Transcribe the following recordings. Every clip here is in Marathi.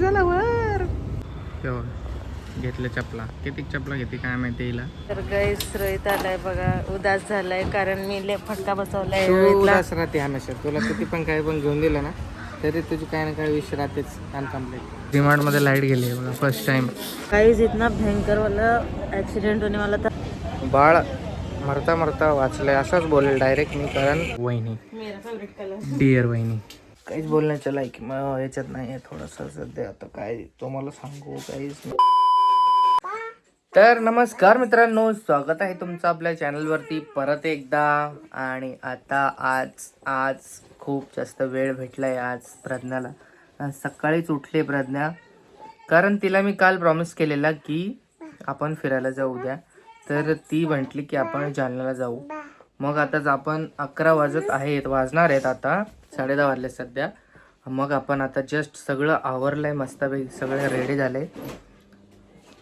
झाला वर. घेतल्या चपला, किती चपला घेते काय माहिती हिला. तर गाईस रोहित आलाय बघा, उदास झालाय कारण मी फटका बसवलाय तू रोहितला. उदास राहते हमेशा, तुला किती पण काय पण घेऊन दिलं ना तरी तुझी काय ना काय विष राहतेच अनकम्प्लीट. डिमांड मध्ये लाईट गेली बघा फर्स्ट टाइम. गाईस इतना भयंकर वाला ऍक्सिडेंट होने वाला था. बाळ मरता मरता वाचलंय असंच बोलेल डायरेक्ट मी, कारण वहिनी मेरा फेवरेट कलर. डिअर वहिनी काहीच बोलण्याच्या लायक मग याच्यात नाही आहे थोडंसं सध्या. आता काय तुम्हाला सांगू काहीच नाही. तर नमस्कार मित्रांनो, स्वागत आहे तुमचं आपल्या चॅनलवरती परत एकदा. आणि आता आज खूप जास्त वेळ भेटला आहे आज प्रज्ञाला. सकाळीच उठले प्रज्ञा, कारण तिला मी काल प्रॉमिस केलेला की आपण फिरायला जाऊ उद्या. तर ती म्हटली की आपण जालन्याला जाऊ. मग आताच आपण 11 वाजणार आहेत आता, 10:30 वाजले सध्या. मग आपण आता जस्ट सगळं आवरलंय, मस्तपैकी सगळं रेडी झाले,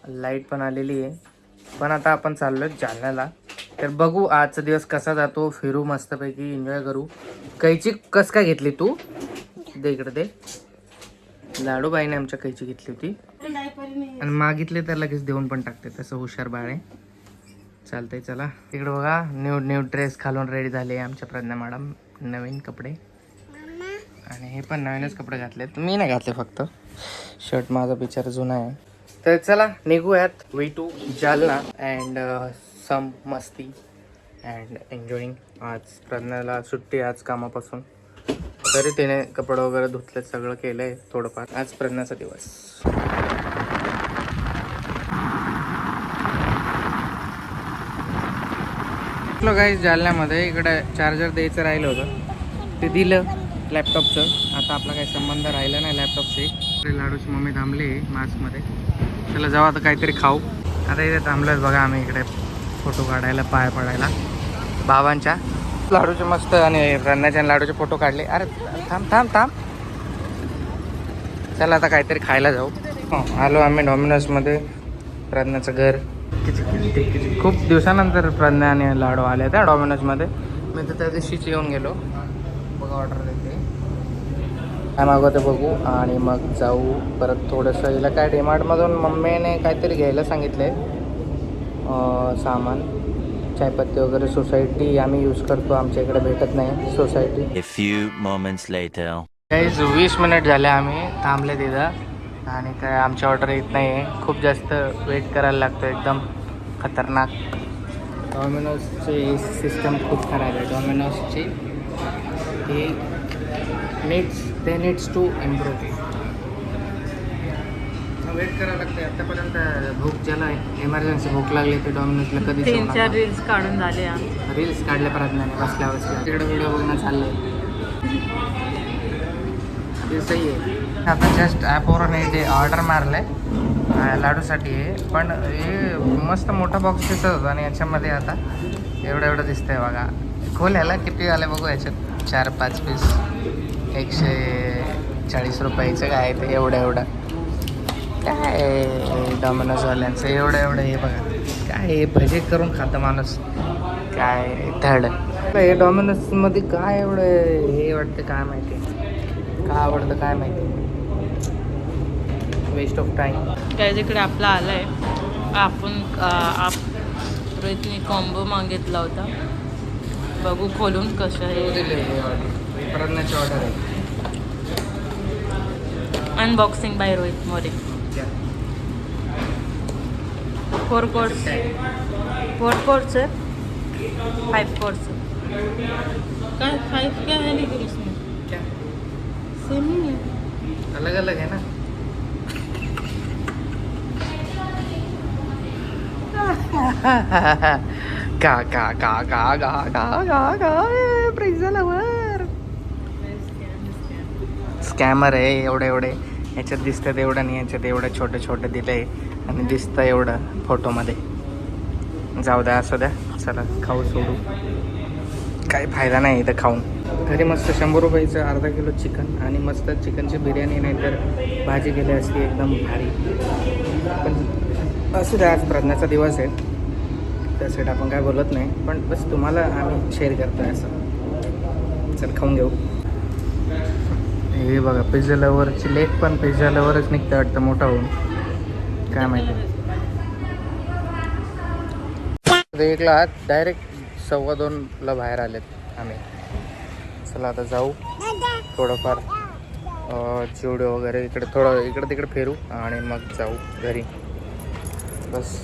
लाईट पण आलेली आहे. पण आता आपण चाललोय जालन्याला. तर बघू आजचा दिवस कसा जातो, फिरू मस्तपैकी, एन्जॉय करू. कैची कस काय घेतली तू? दे इकडे दे. लाडूबाईने आमच्या कैची घेतली होती आणि मागितले तर लगेच देऊन पण टाकते, तसं हुशार बाळ आहे. चालतंय चला. इकडे बघा न्यू ड्रेस घालून रेडी झाले आमच्या प्रज्ञा मॅडम, नवीन कपडे. आणि हे पण नवीनच कपडे घातलेत, मी नाही घातले, फक्त शर्ट माझा बिचारा जुना आहे. तर चला निघूयात. Way to Jalna and some masti and enjoying. आज प्रज्ञाला सुट्टी आज कामापासून, तरी तिने कपडे वगैरे धुतले, सगळं केलंय थोडंफार. आज प्रज्ञाचा दिवस. काही जालन्यामध्ये इकडे चार्जर द्यायचं राहिलं होतं, ते दिलं लॅपटॉपचं. आता आपला काही संबंध राहिला नाही लॅपटॉपशी. लाडूची मम्मी थांबली मास्कमध्ये. चला जाऊ आता काहीतरी खाऊ. आता इथे थांबलोय बघा आम्ही इकडे फोटो काढायला, पाय पडायला बाबांच्या. लाडूचे मस्त आणि रन्नाच्या लाडूचे फोटो काढले. अरे थांब. चला आता काहीतरी खायला जाऊ. आलो आम्ही डॉमिनोजमध्ये, प्रज्ञाचं घर. खूप दिवसानंतर प्रज्ञा आणि लाडू आले त्या डॉमिनोजमध्ये. मी तर त्या दिवशीच येऊन गेलो. बघा ऑर्डर देते, काय मागवते बघू आणि मग जाऊ परत. थोडंसं हिला काय डीमार्टमधून मम्मीने काहीतरी घ्यायला सांगितलं आहे सामान, चायपत्ती वगैरे. सोसायटी आम्ही यूज करतो, आमच्या इकडे भेटत नाही society. A few moments later. काही 20 मिनिट झाले आम्ही थांबले तिथं, आणि काय आमची ऑर्डर येत नाही आहे. खूप जास्त वेट करायला लागतो, एकदम खतरनाक. डॉमिनोजची सिस्टम खूप खराब आहे. डॉमिनोजची ही नीड्स टू इम्प्रूव्ह. वेट करायला लागते. आतापर्यंत भूक, ज्याला इमर्जन्सी भूक लागली ते डॉमिनोजला कधी 3-4 रील्स काढून झाले. रील्स काढल्या प्रज्ञाने बसल्या तिकडे व्हिडिओ बघणं चाललंय. ते सही आहे. आता जस्ट ॲपवरून हे ऑर्डर मारलं आहे लाडूसाठी आहे, पण हे मस्त मोठा बॉक्स दिसत होता आणि याच्यामध्ये आता एवढं दिसतंय बघा. खोल ह्याला किती आले बघू. याच्यात 4-5 पीस 140 रुपयाचं काय ते. एवढं काय डॉमिनोजवाल्यांचं एवढं हे बघा. काय हे भजे करून खातं माणूस, काय धड. हे डॉमिनोजमध्ये काय एवढं हे वाटतं काय माहिती, काय आवडतं काय माहिती. Waste of time. काय जिकडे आपला आलाय, आपण रोहितने कॉम्बो मागितला होता. बघू खोलून कसं आहे. प्रज्ञाची ऑर्डर आहे. Unboxing by Rohit More. 4 course है, 5 कोर्स क्या 5 क्या है, लेकिन इसमें क्या सेम ही है, अलग अलग है ना. स्कॅमर आहे. एवढे याच्यात दिसतं एवढं नाही, याच्यात एवढं छोटं दिलंय आणि दिसतं एवढं फोटोमध्ये. जाऊ द्या, असू द्या. चला खाऊ सोडू, काही फायदा नाही इथं खाऊन. घरी मस्त 100 रुपयाचं अर्धा किलो चिकन आणि मस्त चिकनची बिर्याणी, नाही तर भाजी केली असती एकदम भारी. पण असू द्या, आज प्रज्ञाचा दिवस आहे, त्यासाठी आपण काय बोलत नाही, पण बस तुम्हाला आम्ही शेअर करतो आहे असं. चल खाऊन घेऊ. हे बघा पिझ्झा लवरची लेक पण पिझ्झा लवरच निघतं वाटतं मोठा होऊन, काय माहिती. एकला आत डायरेक्ट 2:15ला बाहेर आलेत आम्ही. चला आता जाऊ थोडंफार चिवडे वगैरे इकडे थोडं इकडे तिकडे फिरू आणि मग जाऊ घरी. बस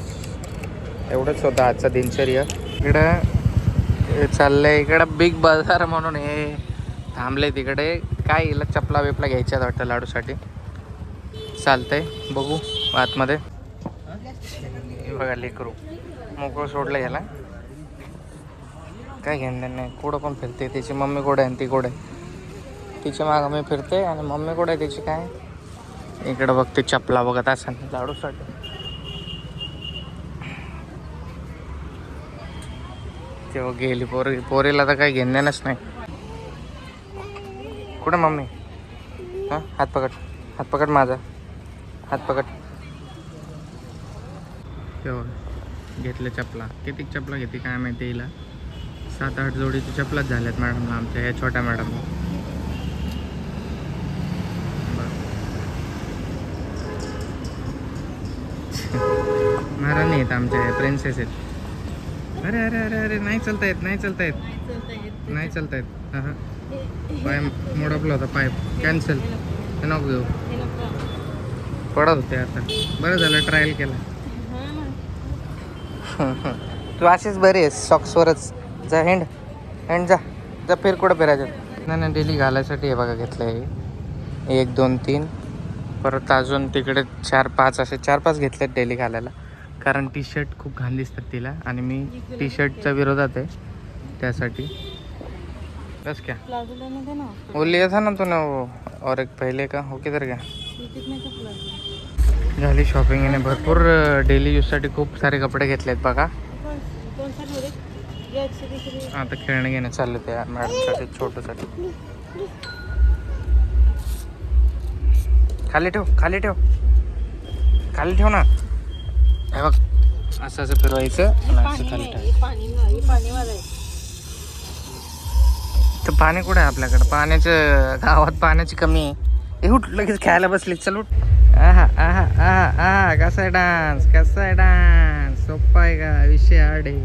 एवढंच होतं आजचा दिनचर्या. इकडं चाललंय इकडं बिग बाजार म्हणून हे थांबले तिकडे. काय हिला चपला बिपला घ्यायच्या वाटतं लाडूसाठी. चालतंय बघू आतमध्ये. हे बघा लेकरू मोकळं सोडलं याला, काय घेणं नाही. कुठं पण फिरते. तिची मम्मी कुठे आहे ती कुठे आहे, तिच्या मागं मी फिरते आणि मम्मी कुठे आहे तिची काय. इकडं बघते चपला बघत असं लाडूसाठी. तेव्हा गेली पोरीला तर काही घेणंच नाही. कुठं मम्मी? हां हात पकड माझा हात पकड. तेव्हा घेतले चपला. किती चपला घेते काय माहिती. हिला 7-8 जोडीची चपलाच झाल्यात मॅडमला आमच्या, या छोट्या मॅडमला. महाराणी आहेत आमच्या, प्रिन्सेस आहेत. अरे अरे अरे अरे नाही चालता येत नाही चालता येत. हां पाय मोडपला होता, पाय कॅन्सल. नको घेऊ, पडत होते आता. बरं झालं ट्रायल केला. तू अशीच बरी आहेस सॉक्सवरच. जा हेंड जा फिर कुठं फिरायचं. नाही डेली घालायसाठी हे बघा घेतलं आहे. 1 2 3 परत अजून तिकडे 4-5 असे 4-5 घेतलेत डेली घालायला. कारण टी शर्ट खूप घाण दिसतात तिला आणि मी टी शर्टच्या विरोधात आहे त्यासाठी. बस क्या वो लिया था ना तूने वो और एक पहले का हो किधर गया. झाली शॉपिंग याने भरपूर. डेली यूजसाठी खूप सारे कपडे घेतलेत बघा. आता खेळणे घेणं चाललं ते मॅडमसाठी छोटूसाठी. खाली ठेव ना. हे बघ असं फिरवायचं आणि असं खाली ठेवायचं. तर पाणी कुठं आहे आपल्याकडं. पाण्याचं गावात पाण्याची कमी आहे. हे उठ लगेच खेळायला बसली. चल उठ. कसा आहे डान्स सोप्पा आहे का विषय हार्ड आहे.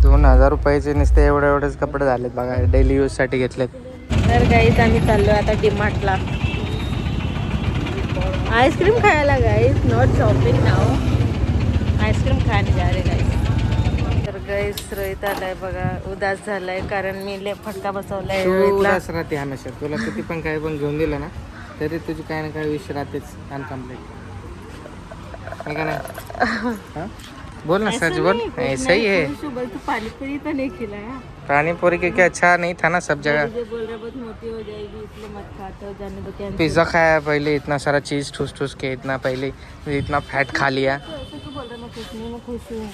2000 रुपयाचे नुसते एवढेच कपडे झालेत बघा, डेली यूजसाठी घेतलेत. तर गाईज आम्ही चाललोय आता डीमार्टला आईस्क्रीम खायला. Guys not shopping now, ice cream खायला जा रे गाईज. तर गाईज रोहित आलाय बघा, उदास झालाय कारण मी फटका बसवलाय. उदास राहते हमेशा. तुला किती पण काही पण घेऊन दिलं ना तरी तुझी काही ना काही विष राहतेच अनकम्प्लीट. का नाही बोल ना सच बोल. ऐसा ही है. पानीपुरी तो नहीं खिलाया. पानीपुरी के क्या अच्छा नहीं था ना सब जगह. बोल रहा बहुत मोटी हो जाएगी इसलिए मत खाते हो, जाने दो. क्या पिज़्ज़ा खाया पहले, इतना सारा चीज़ ठूस के इतना पहले इतना फैट खा लिया. ऐसे क्यों बोल रहा. मैं खुश नहीं, मैं खुश हूँ.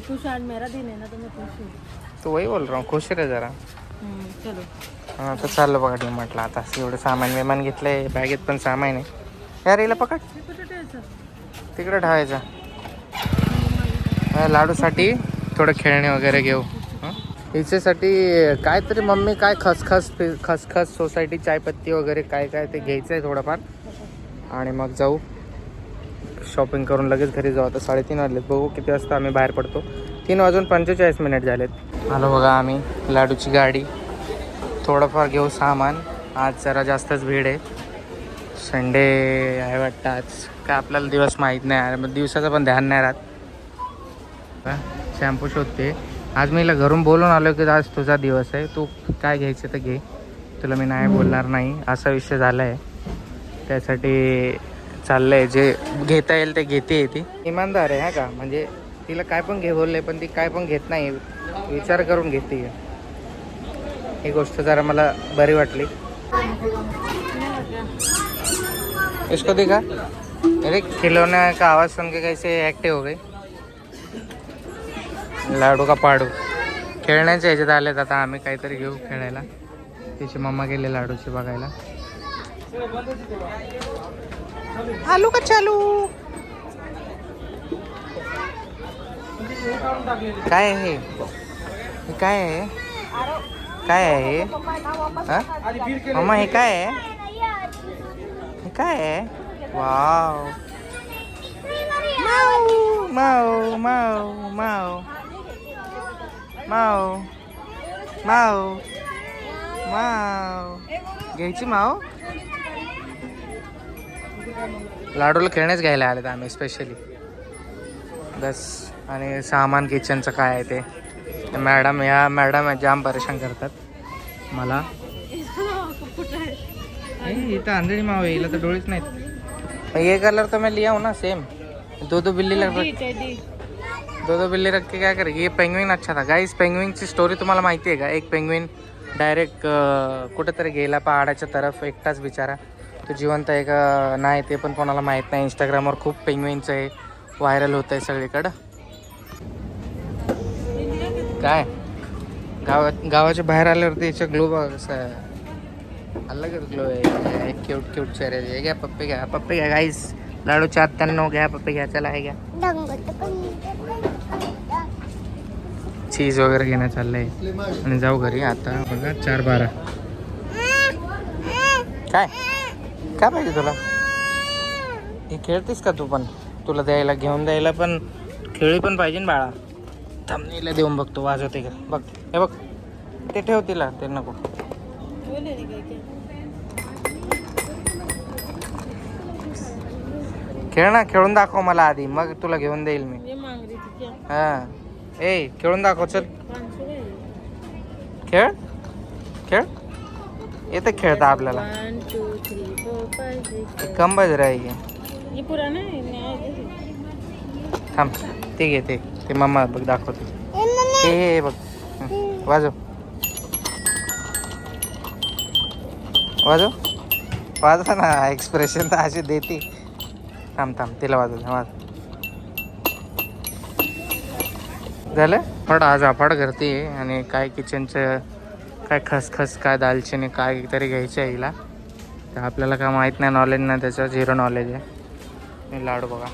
खुश आज मेरा दिन है ना तो मैं खुश हूँ. तो वही बोल रहा हूँ खुश रहे जरा. चलो हां तर चाललं बघा डीमार्टला. आता एवढं सामान विमान घेतलंय. बॅगेत पण सामान आहे. यार हिला पकड तिकडे ठेवायचं. लाडूसाठी थोडं खेळणे वगैरे घेऊ. हिच्यासाठी काहीतरी मम्मी काय खसखस सोसायटी चायपत्ती वगैरे काय ते घ्यायचं आहे थोडंफार आणि मग जाऊ शॉपिंग करून लगेच घरी जाऊ. आता 3:30 वाजलेत. बघू किती वाजता आम्ही बाहेर पडतो. 3:45 झालेत. आलो बघा आम्ही. लाडूची गाडी. थोडंफार घेऊ सामान. आज जरा जास्तच भीड आहे. संडे आहे वाटतं आज. काय आपल्याला दिवस माहीत नाही. मग दिवसाचं पण ध्यान नाही राहत. शॅम्पू शोधते. आज मी हिला घरून बोलून आलो की आज तुझा दिवस आहे, तू काय घ्यायचं तर घे, तुला मी नाही बोलणार नाही असा विषय झाला आहे. त्यासाठी चाललं आहे जे घेता येईल ते घेते. ती इमानदार आहे हा का. म्हणजे तिला काय पण घे बोलले पण ती काय पण घेत नाही. विचार करून घेते. ही गोष्ट जरा मला बरी वाटली. इसको देखा अरे खिलौने का आवाज़ सुन के कैसे एक्टिव हो गई. लाडू का पाडू. खेळण्याच्या ह्याच्यात आलेत आता आम्ही. काहीतरी घेऊ खेळायला. तिची मम्मा गेले लाडूची बघायला. आलू का चालू. काय आहे हे काय आहे हे. मम्मा हे काय आहे. काय आहे? वाव, माऊ माऊ माऊ माऊ माऊ माऊ माऊ. घ्यायची माऊ. लाडूला खेळण्याच घ्यायला आले आम्ही स्पेशली बस. आणि सामान किचनचं काय आहे ते मॅडम, या मॅडम जाम परेशान करतात मला. इथं आंधळी माव आहे, हिला तर डोळेच नाहीत. ये कलर तो मैं लिया हूँ ना सेम. दो बिल्ली रख के क्या करेगी. ये पेंग्विन अच्छा था गाइस. पेंग्विनची स्टोरी तुम्हाला माहिती आहे का? एक पेंग्विन डायरेक्ट कुठेतरी गेला पहाडाच्या तरफ एकटाच बिचारा. तो जिवंत आहे का नाही ते पण कोणाला माहीत नाही. इंस्टाग्रामवर खूप पेंग्विनचं हे व्हायरल होत आहे सगळीकडं. काय गावाच्या बाहेर आल्यावरती याचा ग्लो बघा कसा आहे. अलग ग्लो आहे. क्यूट क्यूट चेहरे. हे घ्या पप्पी घ्या, पप्पी घ्या गाईस. लाडू 94 घ्या, पप्पी घ्या. चला हे घ्या. चीज वगैरे घेणं चाललंय आणि जाऊ घरी आता. बघा 4:12. काय काय पाहिजे तुला? हे खेळतेस का तू पण? तुला द्यायला घेऊन द्यायला पण खेळी पण पाहिजे ना बाळा. थांबणीला देऊन बघतो वाजवते का बघ. हे बघ ते ठेव तिला, ते नको. खेळ ना, खेळून दाखव मला आधी, मग तुला घेऊन देईल मी. हा ए खेळून दाखव. चल खेळ खेळ. येते खेळता आपल्याला. कम बज राही. थांब ते घे, ते मम्मा बघ दाखवते. हे बघ वाजव वाजव वाजव ना. एक्सप्रेशन तर अशी देते. थांब तिला वाजव. झालं फड. आज अफाट करते आणि काय किचनचं काय खसखस काय दालचिनी काय तरी घ्यायचं आहे हिला. तर आपल्याला काय माहीत नाही, नॉलेज नाही त्याचं, 0 नॉलेज आहे. लाडू बघा.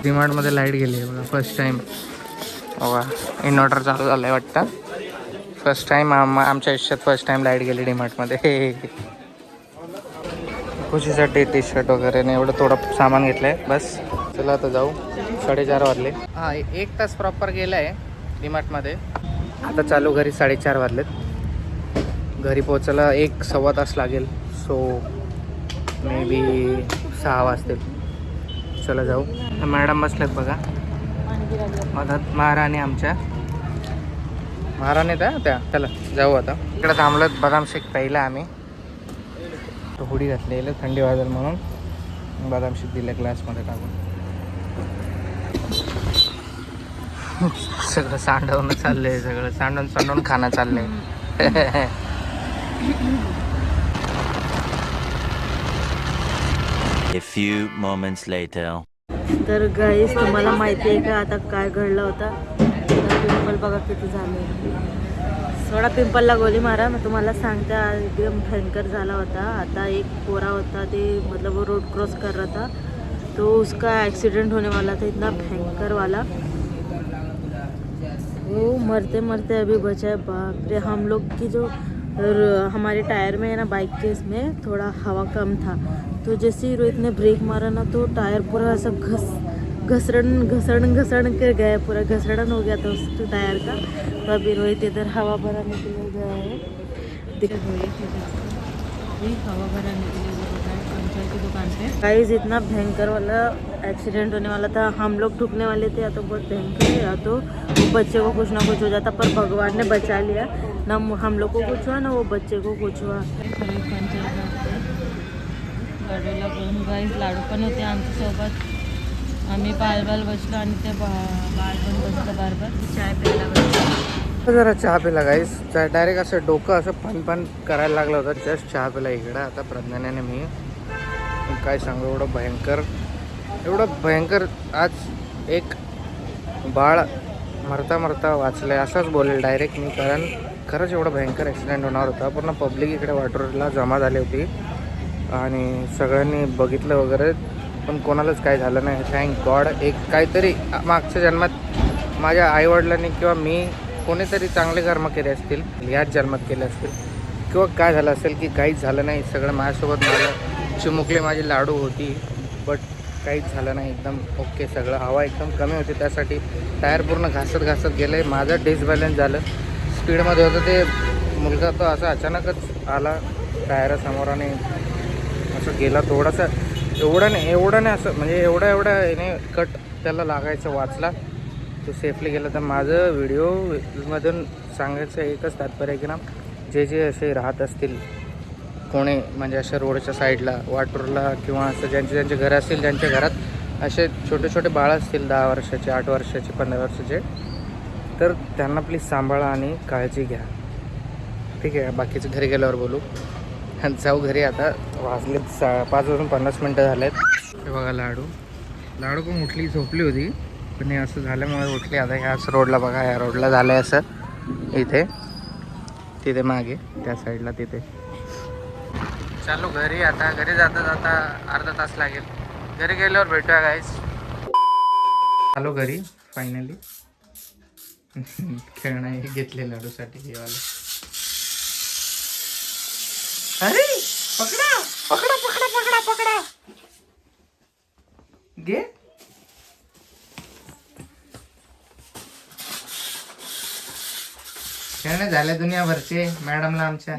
डिमार्टमध्ये लाईट गेली आहे बघा फर्स्ट टाईम. बघा इन्व्हर्टर चालू झालं आहे वाटतं. फर्स्ट टाईम आमच्या आयुष्यात फर्स्ट टाईम लाईट गेली डिमार्टमध्ये. खुशीसाठी टी शर्ट वगैरे नाही, एवढं थोडं सामान घेतलं आहे बस. चला आता जाऊ. 4:30 वाजले. हां 1 तास प्रॉपर गेला आहे डिमार्टमध्ये. आता चालू घरी. 4:30 वाजलेत. घरी पोचायला 1-1.25 तास लागेल. सो मे बी 6 वाजतील. चला जाऊ. मॅडम बसलेत बघा मधात. महाराणी आमच्या महाराणी त्या. चला जाऊ आता. इकडे थांबलोत बदाम शेक प्यायला आम्ही. हुडी घातलेलं थंडी वाजेल म्हणून बदाम शेक दिलं ग्लासमध्ये टाकून. सगळं सांडवणं चाललंय. सगळं सांडून खाणं चाललंय. A few moments later. तर गाईस तुम्हाला माहिती आहे का आता काय घडलं होतं? पिंपल बघा किती झाले. थोडा पिंपलला गोली मारा. मैं तुम्हाला सांगते एकदम भयंकर झाला होता. आता एक पोरा होता, ते मतलब वो रोड क्रॉस कर रहा था तो उसका एक्सीडेंट होने वाला था. इतना भयंकर वाला. वो मरते मरते अभी बचा है. बाप रे. हम लोग की जो हमारे टायर में है ना, बाइक के इसमें थोड़ा हवा कम था, तो जैसे ही रोहित ने ब्रेक मारा ना तो टायर पूरा ऐसा घसरण कर गया. पूरा घसरण हो गया था उस टायर का. तो अभी रोहित इधर हवा भराने के लिए गया है. हवा भराने के लिए पंचर की दुकान पे. गाइस इतना भयंकर वाला एक्सीडेंट होने वाला था. हम लोग ठुकने वाले थे. या तो बहुत भयंकर है, या तो वो बच्चे को कुछ ना कुछ हो जाता. पर भगवान ने बचा लिया. ना हम लोग को कुछ हुआ ना वो बच्चे को कुछ हुआ. लाडूला बोलून गाईस लाडू पण होते आमच्यासोबत. आम्ही बाल बसलो आणि ते बाळ पण बसलं बारबार. चाय प्यायला बसलो. जरा चहा पिला गाईस. डायरेक्ट असं डोकं असं फन करायला लागलं होतं. जस्ट चहा पिला इकडं. आता प्रज्ञाने मी काय सांगू, एवढं भयंकर आज एक बाळ मरता वाचलंय असंच बोलेल डायरेक्ट मी. कारण खरंच एवढं भयंकर ॲक्सिडेंट होणार होता. पूर्ण पब्लिक इकडे वाटोरला जमा झाली होती आणि सगळ्यांनी बघितलं वगैरे, पण कोणालाच काय झालं नाही. Thank God. एक काहीतरी मागच्या जन्मात माझ्या आईवडिलांनी किंवा मी कोणीतरी चांगले कर्म केले असतील, याच जन्मात केले असतील. किंवा काय झालं असेल की काहीच झालं नाही. सगळं माझ्यासोबत माझं चिमुकले माझी लाडू होती, बट काहीच झालं नाही. एकदम ओके सगळं. हवा एकदम कमी होती, त्यासाठी टायर पूर्ण घासत गेलं आहे. माझं डिसबॅलन्स झालं. स्पीडमध्ये होतं ते मुलगा, तो असा अचानकच आला टायरासमोर आणि असं गेला थोडासा. एवढं नाही असं, म्हणजे एवढा याने कट त्याला लागायचं वाचला, तो सेफली गेला. तर माझं व्हिडिओमधून सांगायचं एकच तात्पर्य आहे की ना, जे असे राहत असतील कोणी, म्हणजे अशा रोडच्या साईडला वाटूरला किंवा असं ज्यांचे घरं असतील, ज्यांच्या घरात असे छोटे बाळ असतील 10 वर्षाचे, 8 वर्षाचे, 15 वर्षाचे, तर त्यांना प्लीज सांभाळा आणि काळजी घ्या. ठीक आहे, बाकीचं घरी गेल्यावर बोलू. जाऊ घरी आता. वाजले 5:50 झाले आहेत. हे बघा लाडू पण उठली, झोपली होती, पण हे असं झाल्यामुळे उठली. आता ह्याच रोडला बघा, ह्या रोडला झालं आहे असं, तिथे मागे त्या साईडला तिथे. चालू घरी. आता घरी जाता अर्धा तास लागेल. घरी गेल्यावर भेटूया गाईस. आलो घरी फायनली. खेळणं घेतले लाडूसाठी हे वाला. अरे पकडा घे. खेळणे झाले दुनियाभरचे मॅडमला आमच्या.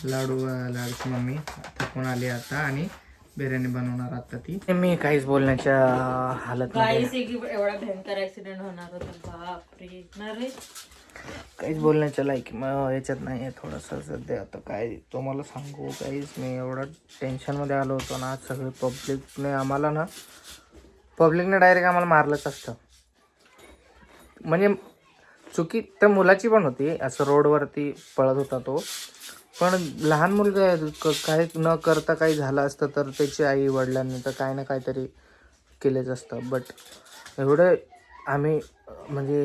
लाडूची मम्मी थकून आली आता आणि बिर्याणी बनवणार आता ती. मी काहीच बोलण्याच्या हालत नाही. एवढा भयंकर ऍक्सिडेंट होणार होता, बापरे. काहीच बोलण्याच्या लायक याच्यात नाही आहे थोडंसं सध्या. आता काय तुम्हाला सांगू काहीच. मी एवढा टेन्शनमध्ये आलो होतो ना. सगळे पब्लिकने डायरेक्ट आम्हाला मारलंच असतं. म्हणजे चुकी त्या मुलाची पण होती, असं रोडवरती पळत होता तो, पण लहान मुलगा आहे. काही न करता काही झालं असतं तर त्याची आई वडिलांनी तर काही ना काहीतरी केलेच असतं. बट एवढं आम्ही म्हणजे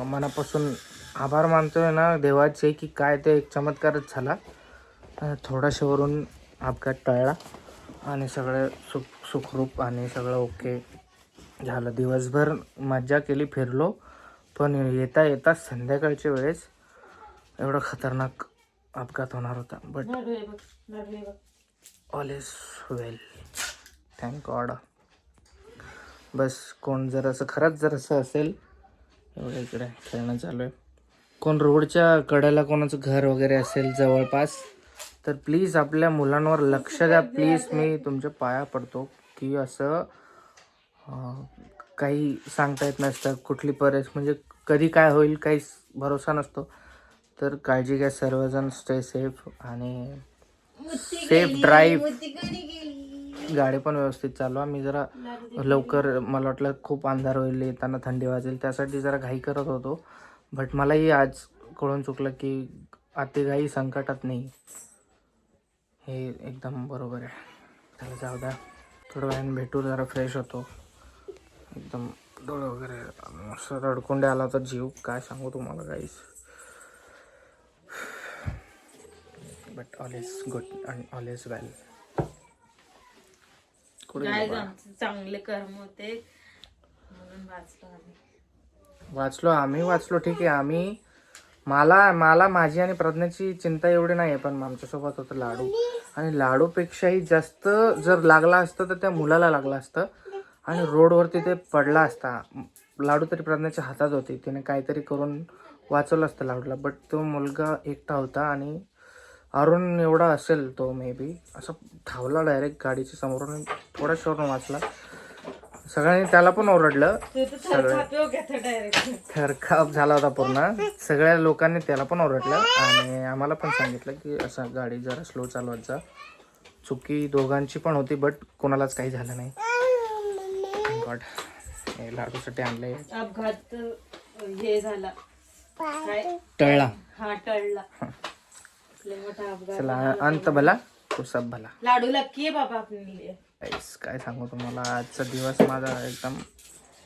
मनापासून आभार मानतोय ना देवाचे, की काय ते एक चमत्कारच झाला. थोडाशावरून अपघात टळला आणि सगळं सुखरूप आणि सगळं ओके झालं. दिवसभर मज्जा केली, फिरलो, पण येता संध्याकाळच्या वेळेस एवढा खतरनाक अपघात होणार होता. But all is well, thank god. बस कोण जर असं असेल, एवढं इकडे खेळणं चालू आहे, कोण रोडच्या कडेला कोणाचं घर वगैरे असेल जवळपास, तर प्लीज आपल्या मुलांवर लक्ष द्या. प्लीज मी तुमच्या पाया पडतो, की असं काही सांगता येत नसतं. कुठली म्हणजे कधी काय होईल काहीच भरोसा नसतो. तर काळजी घ्या सर्वजण. स्टे सेफ आणि सेफ ड्राईव्ह. गाडी पण व्यवस्थित चालवा. मी जरा लवकर, मला वाटलं खूप अंधार होईल, येताना थंडी वाजेल, त्यासाठी जरा घाई करत होतो. बट मलाही आज कळून चुकलं की अतिघाई संकटात नाही, हे एकदम बरोबर आहे. त्याला जाऊ द्या, थोडं वेळाने भेटू, जरा फ्रेश होतो. एकदम डोळे वगैरे असं रडकुंडे आला तर जीव काय सांगू तुम्हाला guys. But all is good and all is well. चांगले कर्म होते म्हणून वाचलो ठीक आहे. मला माझी आणि प्रज्ञाची चिंता एवढी नाही आहे, पण आमच्यासोबत होतं लाडू, आणि लाडूपेक्षाही जास्त जर लागला असतं तर त्या मुलाला लागला असतं आणि रोडवरती ते पडला असता. लाडू तरी प्रज्ञाच्या हातात होती, तिने काहीतरी करून वाचवलं असतं लाडूला. बट तो मुलगा एकटा होता आणि अरुण एवढा असेल तो, मे बी असं धावला डायरेक्ट गाडीच्या समोरून, थोडा शोरून वाचला. सगळ्यांनी त्याला पण ओरडलं, थरकाप झाला होता पूर्ण. सगळ्या लोकांनी त्याला पण ओरडलं आणि आम्हाला पण सांगितलं की असं गाडी जरा स्लो चालवत जा. चुकी दोघांची पण होती, बट कोणालाच काही झालं नाही. गॉड. हे लाडूसाठी आणले. अपघात हे झाला, टळला. हा टळला. चला, अंत भला तो सब भला. लाडू लक्की आहे बाबा आपल्या लिए. काय सांगू तुम्हाला, आजचा दिवस माझा एकदम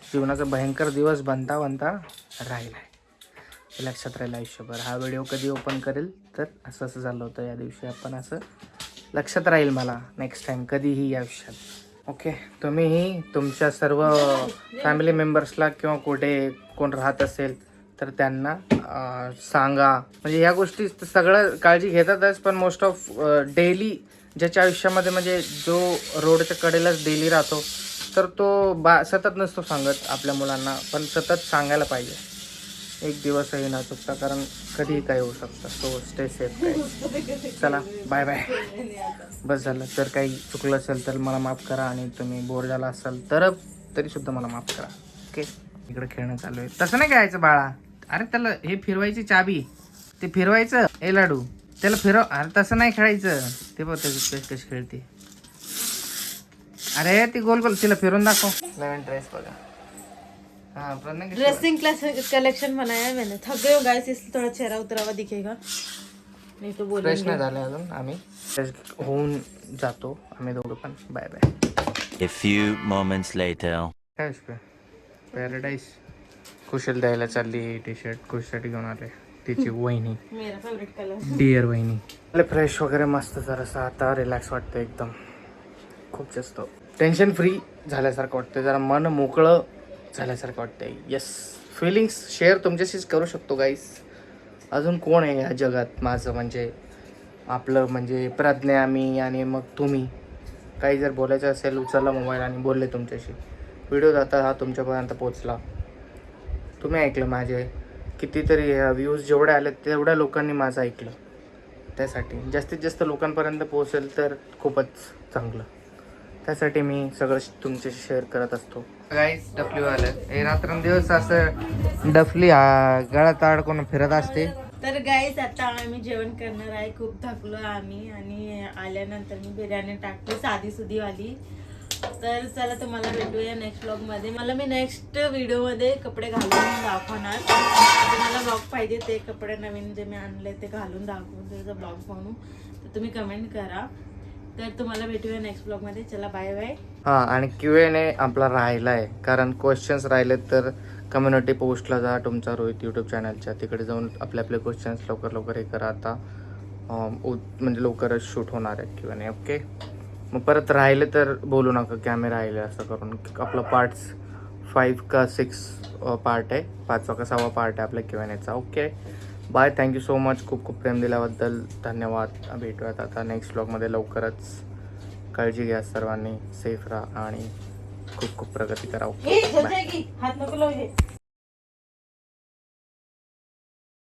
जीवनाचा भयंकर दिवस बनता राहिला आहे. लक्षात राहील आयुष्यभर. हा व्हिडिओ कधी ओपन करेल तर असं झालं होतं या दिवशी, आपण असं लक्षात राहील मला नेक्स्ट टाइम कधीही आयुष्यात. ओके, तुम्हीही तुमच्या सर्व फॅमिली मेंबर्सला किंवा कोण राहत असेल तर त्यांना सांगा. म्हणजे ह्या गोष्टी सगळं काळजी घेतातच, पण मोस्ट ऑफ डेली ज्याच्या आयुष्यामध्ये म्हणजे जो रोडच्या कडेलाच डेली राहतो, तर तो सतत नसतो सांगत आपल्या मुलांना, पण सतत सांगायला पाहिजे. एक दिवसही न चुकता, कारण कधीही काय होऊ शकतं. सो स्टे सेफ काय. चला बाय बाय. बस झालं. तर काही चुकलं असेल तर मला माफ करा, आणि तुम्ही बोर झाला असाल तर तरी सुद्धा मला माफ करा. ओके. इकडे खेळणं चालू आहे. तसं नाही खेळायचं बाळा. अरे त्याला हे फिरवायची चाबी, ते फिरवायचं. ए लाडू त्याला फिरव. अरे तसं नाही खेळायचं. ते बघ त्याची कशी खेळते. अरे ती गोल गोल, तिला फिरून दाखव. नवीन ड्रेस बघा. हाँ ड्रेसिंग क्लास कलेक्शन बनाया है मैंने. थक गए हो गाइस, इसलिए थोड़ा चेहरा उतरावा दिखेगा, नहीं तो फ्रेश बोलेंगे. नाही झाले अजून. आम्ही फ्रेश होऊन जातो आम्ही दोघं पण. Bye bye. A few moments later. काय पॅराडाईस. कुशल द्यायला चालली टी शर्ट. खुशीसाठी घेऊन आले तिची वहिनी, मेरा फेवरेट कलर. डिअर वहिनी. फ्रेश वगैरे मस्त जरासं आता रिलॅक्स वाटतं एकदम. खूप जास्त टेन्शन फ्री झाल्यासारखं वाटतं. जरा मन मोकळं झाल्यासारखं वाटतंय. येस, फिलिंग्स शेअर तुमच्याशीच करू शकतो गाईस. अजून कोण आहे या जगात माझं, म्हणजे आपलं म्हणजे प्रज्ञा, मी आणि मग तुम्ही. काही जर बोलायचं असेल, उचलला मोबाईल आणि बोलले तुमच्याशी. व्हिडिओ जाता हा तुमच्यापर्यंत पोचला, तुम्ही ऐकलं माझे. कितीतरी व्ह्यूज जेवढे आले तेवढ्या लोकांनी माझं ऐकलं. त्यासाठी जास्तीत जास्त लोकांपर्यंत पोहोचेल तर खूपच चांगलं. त्यासाठी मी सगळं तुमच्याशी शेअर करत असतो. गाईस डफली आलं. हे रात्रंदिवस असं डफली गळ्यात अडकून फिरत असते. तर गाईस आता आम्ही जेवण करणार आहे. खूप थकलो आम्ही, आणि आल्यानंतर मी बिर्याणी टाकली साधी सुधी वाली. तर चला तुम्हाला भेटूया नेक्स्ट ब्लॉग मध्ये. मी नेक्स्ट व्हिडिओ मध्ये कपडे घालून दाखवणार. तुम्हाला ब्लॉग पाहिजे ते कपडे नवीन जे मी आणले ते घालून दाखवून त्याचा ब्लॉग बनवू, तर तुम्ही कमेंट करा. तर तुम्हाला भेटूया नेक्स्ट ब्लॉग मध्ये. चला बाय बाय. हां, आणि Q&A आपला राहिला आहे, कारण क्वेश्चन्स राहिलेत तर कम्युनिटी पोस्टला जा तुमचा रोहित यूट्यूब चॅनलच्या. तिकडे जाऊन आपले क्वेश्चन्स लवकर हे करा. आता म्हणजे लवकरच शूट होणार आहे Q&A. ओके. मग परत राहिले तर बोलू नका की आम्ही राहिले असं करून. आपलं पार्ट्स 5 का 6 पार्ट आहे. 5वा का 6वा पार्ट आहे आपल्या Q&Aचा. Okay bye. Thank you so much. खूप खूप प्रेम दिल्याबद्दल धन्यवाद. भेटूयात आता नेक्स्ट ब्लॉगमध्ये लवकरच. काळजी घ्या सर्वांनी, सेफ राहा आणि खूप खूप प्रगती करा. Okay bye. हात नको लावू हे.